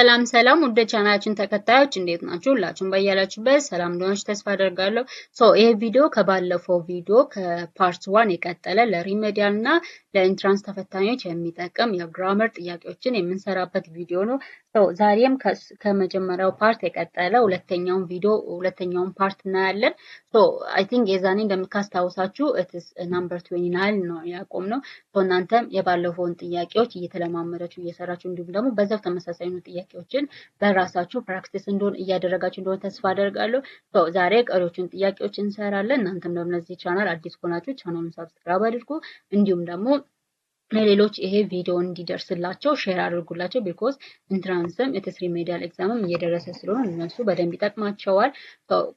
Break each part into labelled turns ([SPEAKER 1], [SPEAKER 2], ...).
[SPEAKER 1] ሰላም ሰላም ወደ ቻናላችን ተከታዮች እንዴት ናችሁ? ሁላችሁም በያላችሁበት ሰላም እንደሆናችሁ ተስፋ አደርጋለሁ። ይሄ ቪዲዮ ከባለፈው ቪዲዮ ከፓርት 1 የቀጠለ ለሪሜዲያል እና ለኢንትራንስ ተፈታኞች የሚጠቅም የግራመር ጥያቄዎችን የምንሰራበት ቪዲዮ ነው። ዛሬም ከመጀመሪያው ፓርት የቀጠለ ሁለተኛውን ፓርት እናያለን። አይ ቲንክ የዛኔ እንደምታስታውሳችሁ ናምበር 29 ነው ያቆምነው። እናንተም የባለፈውን ጥያቄዎች እየተለማመዳችሁ እየሰራችሁ እንዲሁም ደግሞ በዛው ተመሳሳይ ነው ጥያቄዎችን በራሳችሁ ፕራክቲስ እያደረጋችሁ እንደሆነ ተስፋ አደርጋለሁ። ዛሬ ቀሪዎችን ጥያቄዎች እንሰራለን። እናንተም ደግሞ ለዚህ ቻናል አዲስ ከሆናችሁ ቻናሉን ሰብስክራይብ አድርጉ። እንዲሁም ደግሞ ለሌሎች ይሄ ቪዲዮ እንዲደርስላቸው ሼር አድርጉላቸው። ቢኮዝ ኢንትራንስም ኢትስ ሪሜዲያል ኤግዛምም እየደረሰ ስለሆነ እነሱ በደንብ ይጠቅማቸዋል።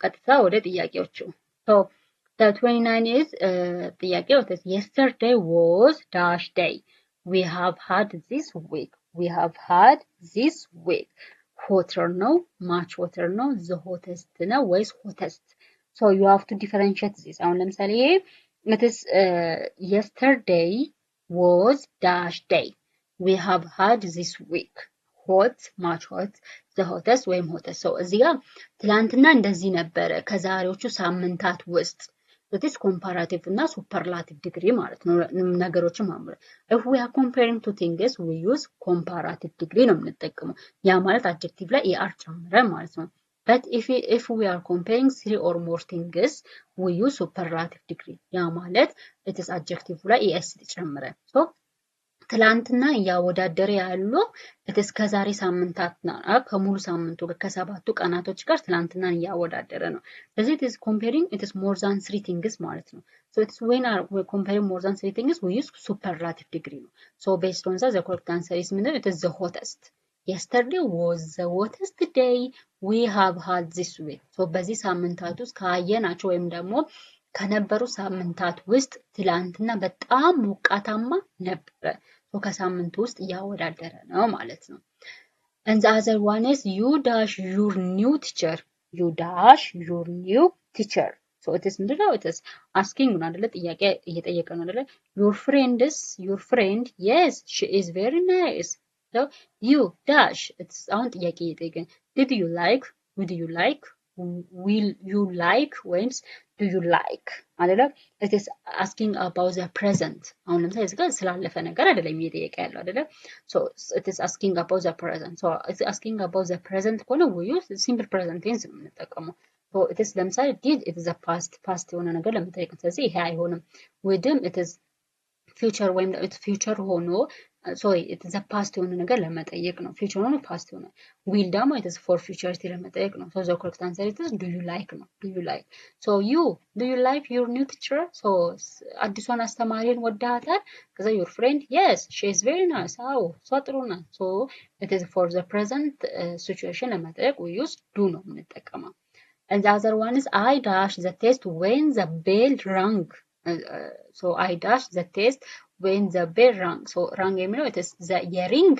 [SPEAKER 1] ቀጥታ ወደ ጥያቄዎቹ The 29 is ጥያቄው yesterday was dash day. We have had this week. We have had this week. Hotter ነው, much hotter ነው, the hottest ነው ወይስ hottest? So you have to differentiate this. አሁን ለምሳሌ it is yesterday was dash day. We have had this week. Hot, much hot, the hottest ወይም hottest. So እዚህ ጋር ትላንትና እንደዚህ ነበረ ከዛሬዎቹ ሳምንታት ውስጥ that is comparative እና superlative degree ማለት ነው። ነገሮችን ማምረ if we are comparing two things we use comparative degree ነው የምንጠቀመው። ያ ማለት adjective ላይ er ጨምረን ማለት ነው። but if we are comparing three or more things we use superlative degree። ያ ማለት it is adjective ላይ es ጨምረን ትላንትና እያወዳደረ ያለው እትስ ከዛሬ ሳምንታትና ከሙሉ ሳምንቱ ከሰባቱ ቀናቶች ጋር ትላንትናን እያወዳደረ ነው። ስለዚህ it is comparing it is more than three things ማለት ነው። so it's when we comparing more than three things we use superlative degree ነው። so based on that the correct answer is ምንድነው? it is the hottest. yesterday was the hottest day we have had this week. so በዚህ ሳምንታት ውስጥ ካየናቸው ወይም ደግሞ ከነበሩ ሳምንታት ውስጥ ትላንትና በጣም ሞቃታማ ነበረ። ከሳምንቱ ውስጥ ያወዳደረ ነው ማለት ነው። and the other one is you dash your new teacher. you dash your new teacher. so it is ምንድነው? it is asking ነው አይደለ? ጥያቄ እየጠየቀ ነው አይደለ? your friend yes she is very nice. so you dash it's አሁን ጥያቄ እየጠየቀ did you like would you like will you like ወይስ do you like አይደለ? it is asking about the present አሁን ለምሳሌ እዚህ ጋር ስላለፈ ነገር አይደለም እየጠየቀ ያለው አይደለ? so it is asking about the present. so it is asking about the present ከሆነ we use simple present tense ነው የምንጠቀመው። so it is ለምሳሌ did it is a past የሆነ ነገር ለመጠየቅ ስለዚህ ይሄ አይሆንም። wouldም it is future ወይም future ሆኖ sorry it is a past የሆነ ነገር ለመጠየቅ ነው። future ሆኖ past ሆኖ will ደግሞ it is for futurity ለመጠየቅ ነው። so the correct answer is do you like ነው። do you like. so do you like your new teacher? so አዲሷን አስተማሪን ወዳታል? ከዛ your friend yes she is very nice. አዎ እሷ ጥሩ ናት። so it is for the present situation ለመጠየቅ we use do ነው የምንጠቀመው። and the other one is I dash the test when the bell rang. so I dash the test when the bell rang. so rang የሚለው it is the ring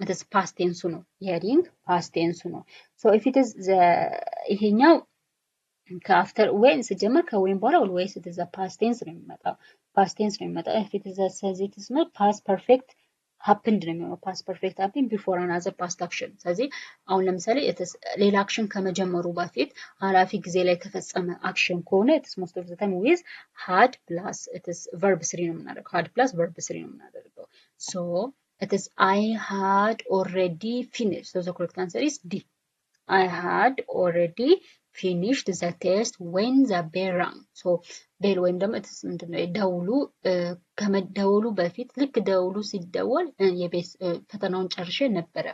[SPEAKER 1] it is past tense ነው። ring past tense ነው። so if it is the ይሄኛው ከአፍተር when ሲጀመር ከወይን በኋላ always it is the past tense ነው የሚመጣው። past tense ነው የሚመጣው። if it is a says it is not past perfect happened ነው የሚሆነው። past perfect happened before another past action። ስለዚህ አሁን ለምሳሌ ሌላ አክሽን ከመጀመሩ በፊት ኃላፊ ጊዜ ላይ የተፈጸመ አክሽን ከሆነ it is most of the time with had plus it is verb 3 ነው የምናደርገው። had plus verb 3 ነው የምናደርገው። so it is I had already finished. so the correct answer is D. I had already finished the test when the bell rang. so bell ወይም ደግሞ እትስ ምንድነው ደውሉ ከመደወሉ በፊት ልክ ደውሉ ሲደወል የቤት ፈተናውን ጨርሼ ነበረ።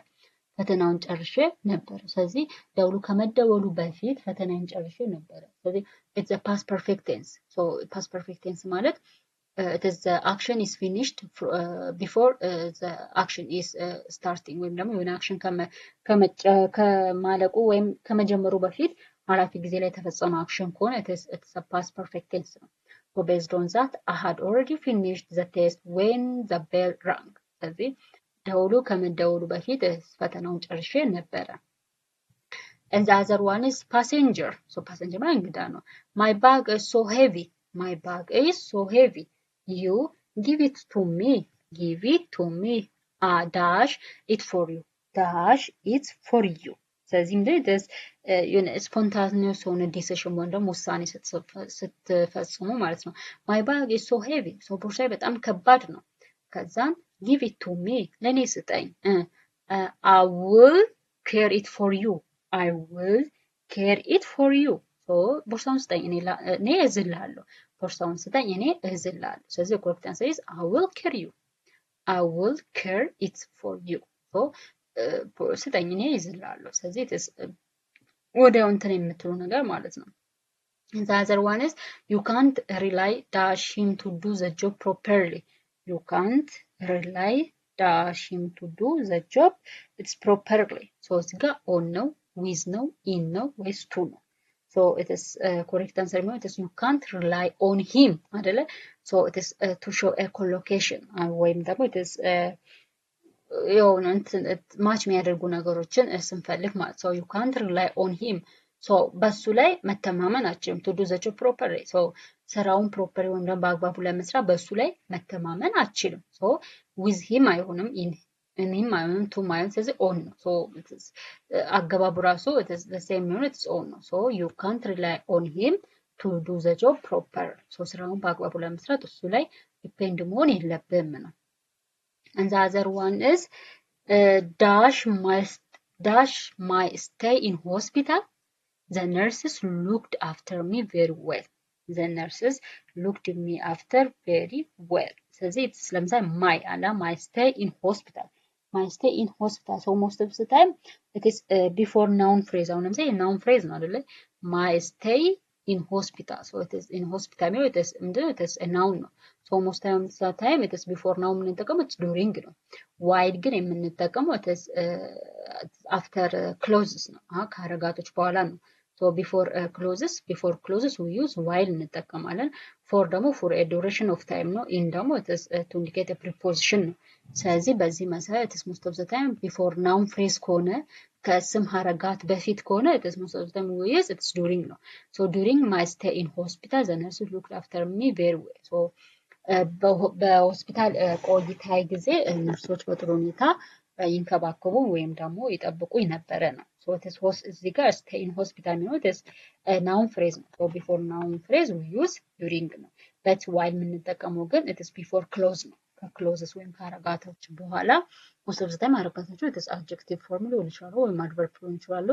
[SPEAKER 1] ስለዚህ ደውሉ ከመደወሉ በፊት ፈተናውን ጨርሼ ነበረ። ስለዚህ it's a past perfect tense. so past perfect tense ማለት it is the action is finished before the action is starting ወይም ደግሞ የሆነ አክሽን ከማለቁ ወይም ከመጀመሩ በፊት ኃላፊ ጊዜ ላይ የተፈጸመ አክሽን ከሆነ it's a past perfect tense ነው። so based on that I had already finished the test when the bell rang. ስለዚህ ደውሉ ከመደወሉ በፊት ፈተናውን ጨርሼ ነበረ። and the other one is passenger. so passenger ማለት እንግዳ ነው። my bag is so heavy. my bag is so heavy. you give it to me. dash it for you. dash it for you ስለዚህ ምንድነው this የሆነ spontaneous ሆነ decision ወይም ደግሞ ውሳኔ ስትፈጽሙ ማለት ነው my bag is so heavy so ቦርሳዬ በጣም ከባድ ነው ከዛን give it to me ለኔ ስጠኝ I will carry it for you I will carry it for you so ቦርሳውን ስጠኝ እኔ እዝልሃለሁ ቦርሳውን ስጠኝ እኔ እዝልሃለሁ ስለዚህ correct answer is I will carry you I will carry it for you so ስጠኝ እኔ እዝልሃለሁ ስለዚህ ወዲያው እንትን የምትሉ ነገር ማለት ነው the other one is you can't rely dash him to do the job properly you can't rely dash him to do the job it's properly so እዚህ ጋር on ነው with ነው in ነው ወይስ to ነው so it is correct answer ነው it is you can't rely on him አይደለ so it is to show a collocation ወይም ደግሞ it is የሆነ ማች የሚያደርጉ ነገሮችን ስንፈልግ ማለት so you can't rely on him so በሱ ላይ መተማመን አችልም to do the job properly so ስራውን ፕሮፐር ወይም ደግሞ በአግባቡ ለመስራት በሱ ላይ መተማመን አችልም so with him አይሆንም in him አይሆንም to ማለት ስለዚህ on ነው so አገባቡ ራሱ it is the same ነው it's on ነው so you can't rely on him to do the job proper so ስራውን በአግባቡ ለመስራት እሱ ላይ ዲፔንድ መሆን የለብህም ነው and the other one is dash my stay in hospital the nurses looked after me very well the nurses looked me after very well ስለዚህ ለምሳሌ my stay in hospital my stay in hospital so most of the time it is before noun phrase አሁን ለምሳሌ noun phrase ነው አይደለ my stay in hospital so it is in hospital ነው it is a noun ነው so most of the time it is before noun የምንጠቀመው it's during ነው while ግን የምንጠቀመው it is after clauses ነው ካረጋቶች በኋላ ነው so before clauses we use while እንጠቀማለን for ደግሞ for a duration of time ነው in ደግሞ it is to indicate a preposition ነው ስለዚህ በዚህ መሰረት it is most of the time before noun phrase ከሆነ ከስም ሐረጋት በፊት ከሆነ it is most of the time we use it's during ነው so during my stay in hospital the nurses looked after me very well so በሆስፒታል ቆይታዬ ጊዜ ነርሶች በጥሩ ሁኔታ ይንከባከቡ ወይም ደግሞ ይጠብቁኝ ነበረ ነው so it is እዚህ ጋር stay in hospital ነው it is noun phrase ነው so before noun phrase we use during ነው but while የምንጠቀመው ግን it is before clause ነው ከclauses ወይም ካረጋቶች በኋላ most of the time አረጋቶቹ it is adjective form ሊሆን ይችላል ወይም adverb ሊሆን ይችላል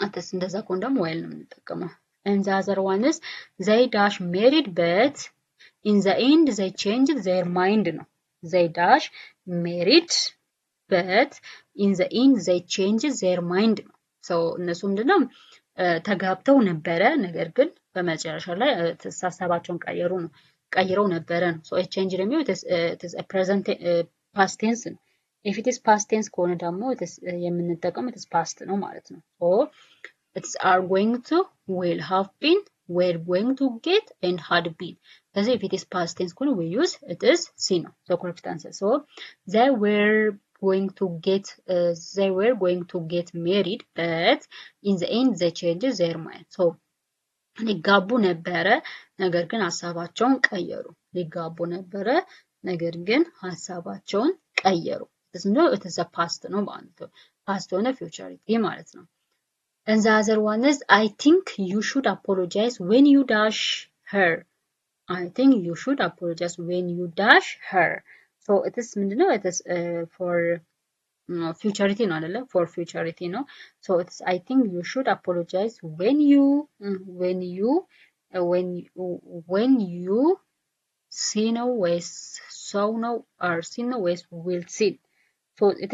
[SPEAKER 1] አተስ እንደዛ ከሆነ ደግሞ while ነው የምንጠቀመው and the other one is they dash married but in the end they changed their mind ነው they dash married but in the end they changed their mind ነው so እነሱ ምንድነው ተጋብተው ነበረ ነገር ግን በመጨረሻ ላይ ሐሳባቸውን ቀይረው ነበረ ነው so a change ደግሞ it is a present past tense ነው if it is past tense ከሆነ ደግሞ it is የምንጠቀመው it is past ነው ማለት ነው so it's are going to will have been were going to get and had been because if it is past tense we use it is C no so correct answer so they were going to get married but in the end they changed their mind so ሊጋቡ ነበረ ነገር ግን ሐሳባቸውን ቀየሩ ሊጋቡ ነበረ ነገር ግን ሐሳባቸውን ቀየሩ it is a past ነው ማለት ነው past ሆነ futurity ማለት ነው and the other one is I think you should apologize when you dash her I think you should apologize when you dash her so it is ምንድነው it is for futurity ነው አይደለ for futurity ነው so it's I think you should apologize when you see ነው ወይስ ሰው ነው or see ነው ወይስ will see so it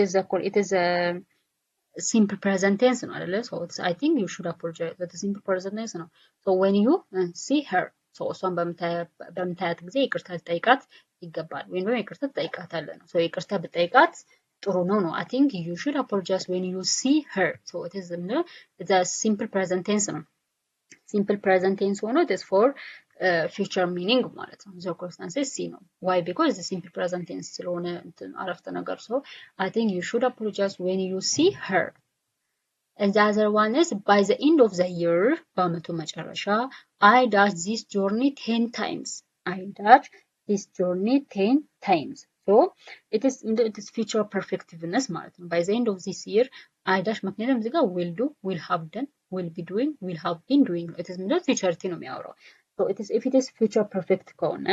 [SPEAKER 1] is a simple present tense ነው አይደለ so it's I think you should apologize that is simple present tense ነው so when you see her so እሷን በምታያት ጊዜ ይቅርታ ትጠይቃት ይገባል ወይም ደግሞ ይቅርታ ትጠይቃታለህ ነው so ይቅርታ ብትጠይቃት ጥሩ ነው I think you should apologize when you see her so it is it's a simple present tense ነው simple present tense ሆኖ it is for future meaning ማለት ነው the correct answer is C ነው why because it's a simple present tense ስለሆነ አረፍተ ነገር so I think you should apologize when you see her and the other one is by the end of the year በአመቱ መጨረሻ I dash this journey 10 times I dash this journey 10 times So it is future perfectiveness ማለት ነው። By the end of this year I dash ምክንያቱም እዚህ ጋር will do, will have done, will be doing, will have been doing it is ምንድነው futurity ነው የሚያወራው። So it is if it is future perfect ከሆነ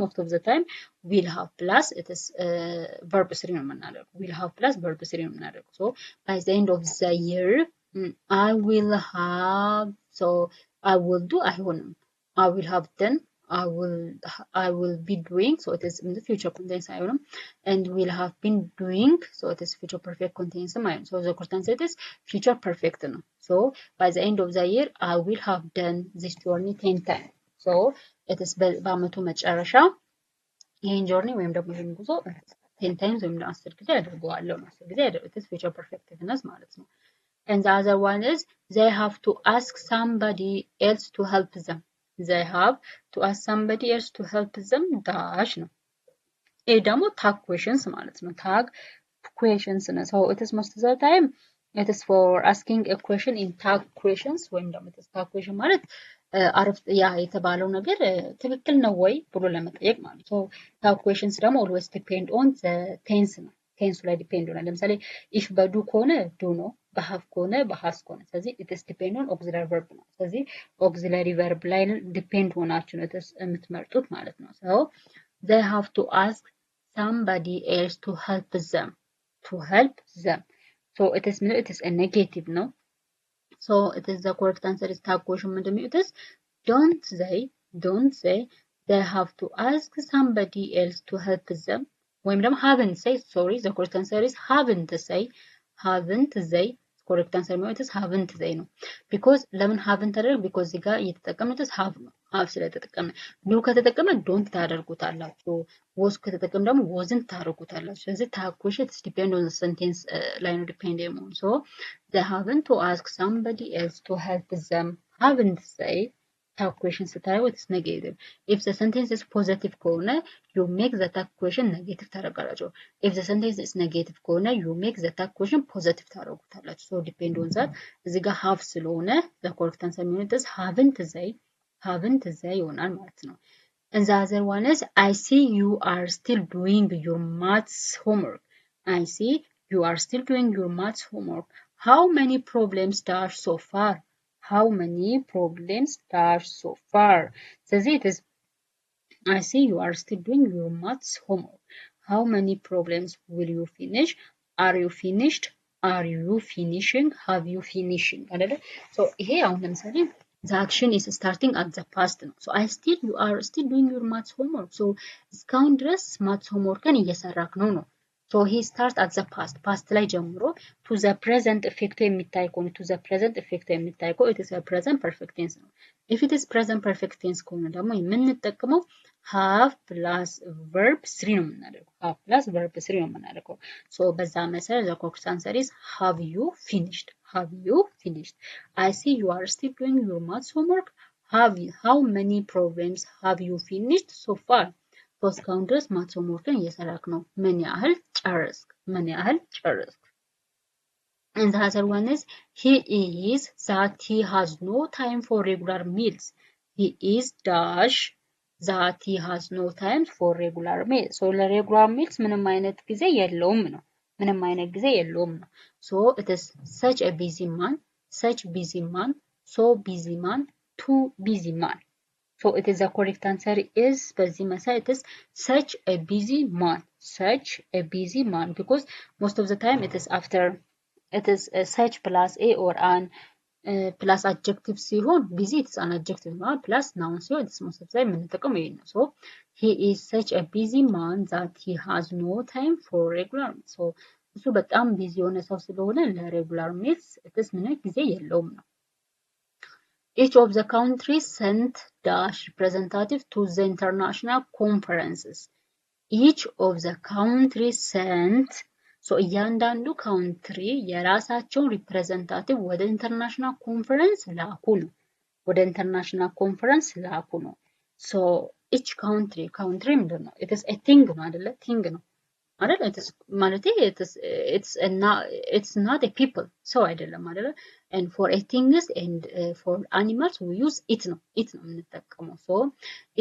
[SPEAKER 1] most of the time will have plus it is verb 3 ነው የምናደርገው። will have plus verb 3 ነው የምናደርገው። So by the end of the year I will have, so I will do አይሆንም። I will have done, I will be doing, so it is in the future continuous አይሆንም። and will have been doing, so it is future perfect continuous አይሆንም። so the correct answer is future perfect ነው። so by the end of the year I will have done this journey 10 times. so it is በአመቱ መጨረሻ ይሄን ጆርኒ ወይም ደግሞ ይሄን ጉዞ 10 times ወይም 10 ጊዜ አድርገዋለሁ። 10 ጊዜ it is future perfectiveness ማለት ነው። and the other one is they have to ask somebody else to help them. they have to ask somebody else to help them dash ነው። ይሄ ደግሞ tag questions ማለት ነው። tag questions ነው። so it is most of the time it is for asking a question in tag questions ወይም ደግሞ tag question ማለት ያ የተባለው ነገር ትክክል ነው ወይ ብሎ ለመጠየቅ ማለት ነው። tag questions ደግሞ always depend on the tense ነው። ቴንሱ ላይ ዲፔንድ ይሆናል። ለምሳሌ if በዱ ከሆነ ዱ ነው፣ በሃቭ ከሆነ በሃዝ ከሆነ። ስለዚህ it is depend on auxiliary verb ነው። ስለዚህ auxiliary verb ላይ ዲፔንድ ሆናችሁ ነው የምትመርጡት ማለት ነው። so they have to ask somebody else to help them. so it is a negative ነው። so it is the correct answer is tag question ምንድነው? it is don't say they have to ask somebody else to help them ወይም ደግሞ haven't say, sorry the correct answer is haven't say correct answer ነው haven't they ነው። because ለምን haven't አደረግ because እዚህ ጋር እየተጠቀመው have ነው። have ስለተጠቀመ do ከተጠቀመ don't ታደርጉታላችሁ። was ከተጠቀመ ደግሞ wasn't ታደርጉታላችሁ። ስለዚህ tag question it depend on the sentence ላይ ነው depend የሚሆነው። so they haven't to ask somebody else to help them. haven't say tag question ስታዩ it's negative. if the sentence is positive ከሆነ you make the tag question negative ታደርጋላችሁ። if the sentence is negative ከሆነ you make the tag question positive ታደርጉታላችሁ። so depend on that እዚህ ጋር have ስለሆነ the correct answer የሚሆነው haven't they ይሆናል ማለት ነው። and the other one is I see you are still doing your maths homework. I see you are still doing your maths homework. how many problems dash so far? how many problems dash so far? ስለዚህ it is I see you are still doing your maths homework. how many problems will you finish? are you finished? are you finishing? have you finishing? አይደለ? so ይሄ አሁን ለምሳሌ the action is starting at the past ነው። so you are still doing your maths homework. so እስካሁን ድረስ maths homeworkን እየሰራክ ነው ነው። so he start at the past ላይ ጀምሮ to the present effect የሚታይ ከሆነ to the present effect የሚታይ ከሆነ it is a present perfect tense ነው። if it is present perfect tense ከሆነ ደግሞ የምንጠቀመው have plus verb 3 ነው የምናደርገው። have plus verb 3 ነው የምናደርገው። so በዛ መሰረት the correct answer is have you finished? I see you are still doing your maths homework. how many problems have you finished so far? እስካሁን ድረስ ማትስ ሆምወርክን እየሰራክ ነው። ምን ያህል ጨረስክ? and the other one is he is that he has no time for regular meals. he is dash that he has no time for regular meals. so ለሬጉላር ሚልስ ምንም አይነት ጊዜ የለውም ነው። so it is such a busy man, so busy man, too busy man. so it is the correct answer is በዚህ መሰረት it is such a busy man because most of the time it is after it is such plus a or an plus adjective ሲሆን busy it is an adjective ነው plus noun ሲሆን it is most of the time የምንጠቀመው ይሄን ነው። so he is such a busy man that he has no time for regular meals. so እሱ በጣም ቢዚ የሆነ ሰው ስለሆነ ለሬጉላር ሚልስ it is ምንም ጊዜ የለውም ነው። each of the countries sent dash representative to the international conferences. each of the countries sent so እያንዳንዱ ካውንትሪ የራሳቸውን ሪፕሬዘንታቲቭ ወደ ኢንተርናሽናል ኮንፈረንስ ላኩ ነው። so each country ምንድን ነው? it is a thing ነው አይደለ? አይደል? it is ማለት it's not a people ሰው አይደለም አይደለ? and for a things and for animals we use it ነው የምንጠቀመው። so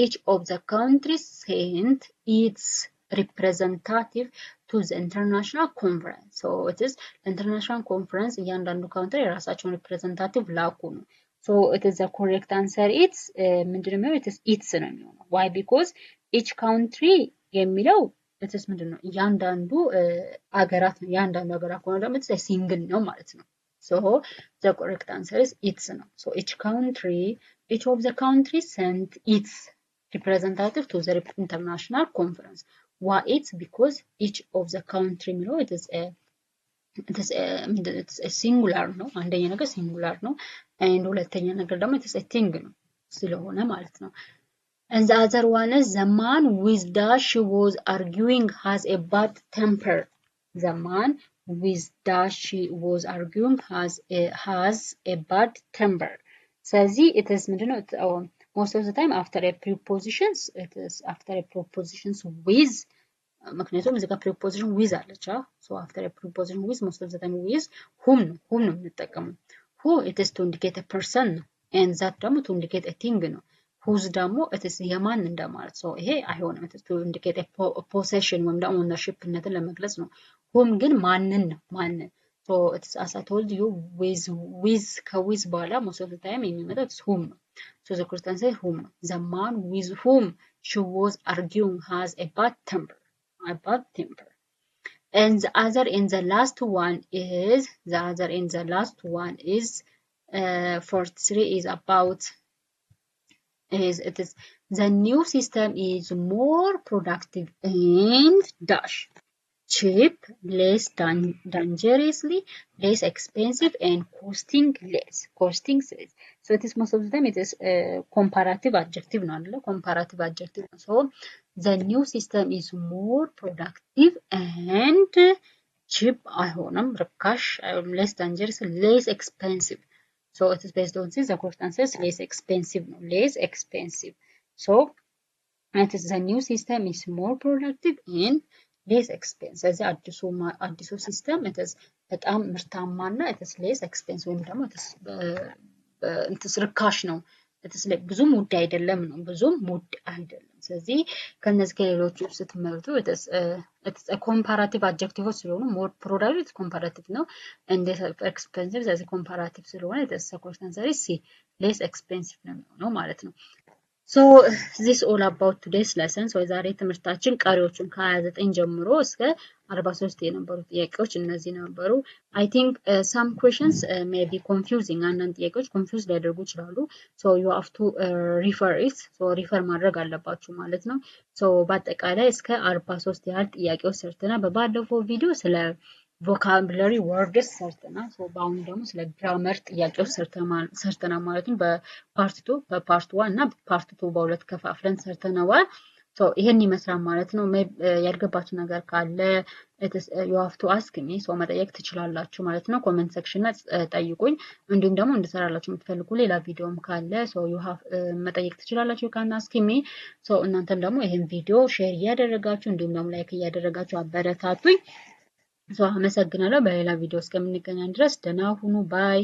[SPEAKER 1] each of the countries sent its representative to the international conference. So it is international conference እያንዳንዱ ካውንትሪ የራሳቸውን representative ላኩ ነው። So it is the correct answer. It's ምንድነው? It is it's ነው የሚሆነው. Why? Because each country የሚለው it is ምንድነው? እያንዳንዱ አገራት ነው። እያንዳንዱ አገራት ከሆነ ደግሞ it's a single ነው ማለት ነው። So the correct answer is it's ነው. So each of the countries sent its representative to the international conference. Why it's? Because each of the country የሚለው it is a singular ነው። አንደኛ ነገር singular ነው and ሁለተኛ ነገር ደግሞ it is a thing ነው ስለሆነ ማለት ነው። And the other one is the man with dash she was arguing has a bad temper. The man with dash she was arguing has a bad temper. ስለዚህ it is ምንድነው? Most of the time after a prepositions it is after a prepositions with ምክንያቱም እዚህ ጋር preposition with አለች so after a preposition with most of the time with whom ነው የምንጠቀመው who it is to indicate a person and that ደግሞ to indicate a thing ነው whose ደግሞ it is የማን እንደማለት so ይሄ አይሆንም it is to indicate a possession ወይም ደግሞ ownershipነትን ለመግለጽ ነው whom ግን ማንን ነው ማንን so it is as I told you with ከwiz በኋላ most of the time የሚመጣው it's whom ነው so the correct answer is whom ነው the man with whom she was arguing has a bad temper and the other in the last one is 43 is about it is the new system is more productive and dash cheap, less dangerously, less expensive, and costing less. So it is most of the time it is comparative adjective, not comparative adjective. So the new system is more productive and cheap. Less dangerous, less expensive. So it is based on this. The correct answer is less expensive. Less expensive. So it is the new system is more productive and less expensive. ስለዚህ አዲሱ ሲስተም በጣም ምርታማና less expensive ወይም ደግሞ ርካሽ ነው ብዙም ውድ አይደለም ነው ብዙም ውድ አይደለም ስለዚህ ከነዚህ ከሌሎቹ ስትመርጡ ኮምፓራቲቭ አድጀክቲቮች ስለሆኑ more productive ኮምፓራቲቭ ነው and expensive ስለዚህ ኮምፓራቲቭ ስለሆነ correct answer is C less expensive ነው ማለት ነው So this all about today's lesson. So ዛሬ ትምህርታችን ቀሪዎቹን ከ29 ጀምሮ እስከ 43 የነበሩ ጥያቄዎች እነዚህ ነበሩ. I think some questions may be confusing. አንዳንድ ጥያቄዎች confuse ሊያደርጉ ይችላሉ. So you have to refer it. So refer ማድረግ አለባችሁ ማለት ነው. So በአጠቃላይ እስከ 43 ያህል ጥያቄዎች ሰርተናል. በባለፈው ቪዲዮ ስለ vocabulary words ሰርተናል so በአሁን ደግሞ ስለ grammar ጥያቄዎች ሰርተናል ማለት ነው በፓርት 2 በፓርት 1 እና በፓርት 2 በሁለት ከፋፍለን ሰርተናል so ይሄን ይመስላል ማለት ነው ያልገባችሁ ነገር ካለ you have to ask me so መጠየቅ ትችላላችሁ ማለት ነው ኮሜንት ሴክሽን ላይ ጠይቁኝ እንዲሁም ደግሞ እንድሰራላችሁ የምትፈልጉ ሌላ ቪዲዮም ካለ so you have መጠየቅ ትችላላችሁ can ask me so እናንተም ደግሞ ይሄን ቪዲዮ ሼር እያደረጋችሁ እንዲሁም ደግሞ ላይክ እያደረጋችሁ አበረታቱኝ So አመሰግናለሁ በሌላ ቪዲዮ እስከምንገናኝ ድረስ ደህና ሁኑ ባይ